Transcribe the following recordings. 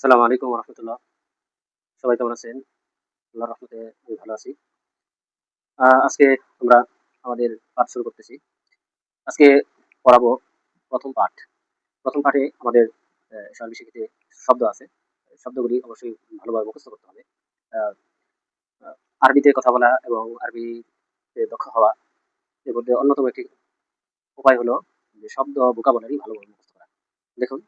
আসসালামু আলাইকুম ওয়া রাহমাতুল্লাহ। সবাই কেমন আছেন? আল্লাহর রহমতে আমি ভালো আছি। আজকে আমরা আমাদের পাঠ শুরু করতেছি। আজকে পড়াবো ১ম পাঠ। ১ম পাঠে আমাদের সার্বশিক্ষিতে শব্দ আছে। শব্দগুলি অবশ্যই ভালোভাবে মুখস্থ করতে হবে। আ আ আরবিতে কথা বলা এবং আরবিতে দক্ষ হওয়া এর মধ্যে অন্যতম একটি উপায় হলো যে শব্দ vocabulary ভালোভাবে মুখস্থ করা। দেখুন,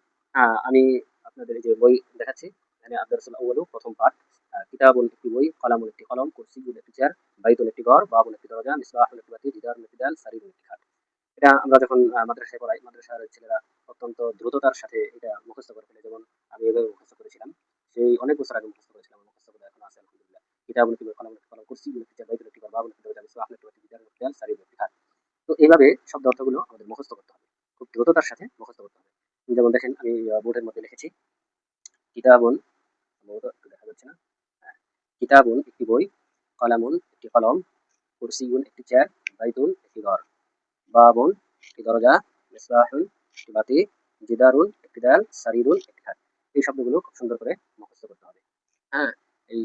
আমি আপনাদের এই যে বই দেখাচ্ছি। এখানে আদ-দারসুল আউয়ালু ১ম পাঠ। কিতাবুন একটি বই, কলামুন একটি কলম, কুরসিয়্যুন একটি চেয়ার, বাইতুন একটি ঘর, বাবুন একটি দরজা, মিসবাহুন একটি বাতি, জিদারুন একটি দেয়াল, সারিরুন একটি খাট। এটা আমরা যখন মাদ্রাসায় পড়াই, মাদ্রাসার ছেলেরা অত্যন্ত দ্রুততার সাথে এটা মুখস্থ করে ফেলে। যেমন আমি এভাবে মুখস্থ করেছিলাম। সেই অনেক বছর আগে মুখস্থ করেছিলাম। আমার মুখস্থ করে এখনো আছে আলহামদুলিল্লাহ। কিতাবুন একটি বই, কলামুন একটি কলম, কুরসিয়্যুন একটি চেয়ার, বাইতুন একটি ঘর, বাবুন একটি দরজা, মিসবাহুন একটি বাতি, জিদারুন একটি দেয়াল, সারিরুন একটি খাট। তো এইভাবে শব্দ অর্থগুলো আমাদের মুখস্থ করতে হবে। খুব দ্রুততার সাথে মুখস্থ করতে হবে। যেমন দেখেন আমি বোর্ডের মধ্যে লিখেছি কিতাবুন, সম্ভবত একটু দেখা যাচ্ছে না। হ্যাঁ, কিতাবুন একটি বই, কলামুন একটি কলম, কুরসিয়ুন একটি চেয়ার, বাইতুন একটি ঘর, বাবুন একটি দরজা, মিসবাহুন একটি বাতি, জিদারুন একটি দেয়াল, সারিরুন একটি খাট। এই শব্দগুলো খুব সুন্দর করে মুখস্থ করতে হবে। হ্যাঁ, এই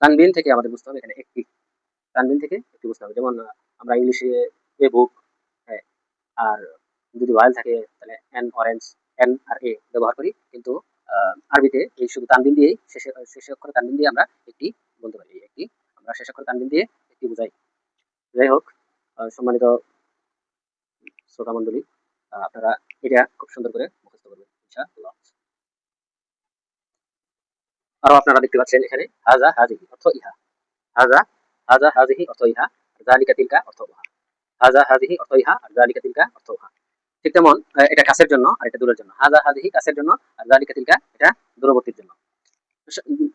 তানবিন থেকে আমাদের বুঝতে হবে এখানে একটি, তানবিন থেকে একটি বুঝতে হবে। যেমন আমরা ইংলিশে এ বুক, হ্যাঁ, আর যদি ভয়েল থাকে তাহলে অ্যান অরেঞ্জ, অ্যান আর এ ব্যবহার করি। কিন্তু আরবিতে এই শুধু তানবিন দিয়েই শেষে অক্ষরে তানবিন দিয়ে আমরা একটি বলতে পারি। এই একটি আমরা শেষ অক্ষরে তানবিন দিয়ে একটি বুঝাই। যাই হোক, সম্মানিত শ্রোতা মণ্ডলী, আপনারা এটা খুব সুন্দর করে মুখস্থ করবেন ইনশাআল্লাহ। আরো আপনারা দেখতে পাচ্ছেন এখানে হাজা হাজিহি অর্থ ইহা, হাজা হাজা হাজিহি অর্থ ইহা, যালিকা তিলকা অর্থ উহা। হাজা হাজিহি অর্থ ইহা আর যালিকা তিলকা অর্থ উহা। ঠিক তেমন এটা কাছের জন্য আর এটা দূরের জন্য। হাজা হাজিহি কাছের জন্য আর যালিকা তিলকা এটা দূরবর্তীর জন্য।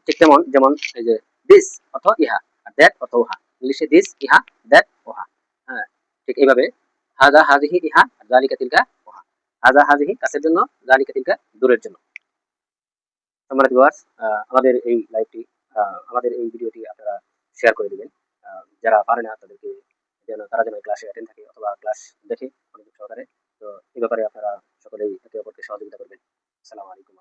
ঠিক তেমন যেমন এই যে দিস অর্থ ইহা আর দ্যাট অর্থ উহা। ইংলিশে দিস ইহা, দ্যাট উহা। হ্যাঁ, ঠিক এইভাবে হাজা হাজিহি ইহা আর যালিকা তিলকা উহা। হাজা হাজিহি কাছের জন্য, যালিকা তিলকা দূরের জন্য। সম্মানিত ভিউয়ার্স, আমাদের এই লাইভটি আমাদের এই ভিডিওটি আপনারা শেয়ার করে দিবেন। যারা পারে না তাদেরকে যেন তারা যেন ক্লাসে অ্যাটেন্ড থাকে অথবা ক্লাস দেখে মনোযোগ সহকারে। তো এই ব্যাপারে আপনারা সকলেই একে অপরকে সহযোগিতা করবেন। আসসালামু আলাইকুম।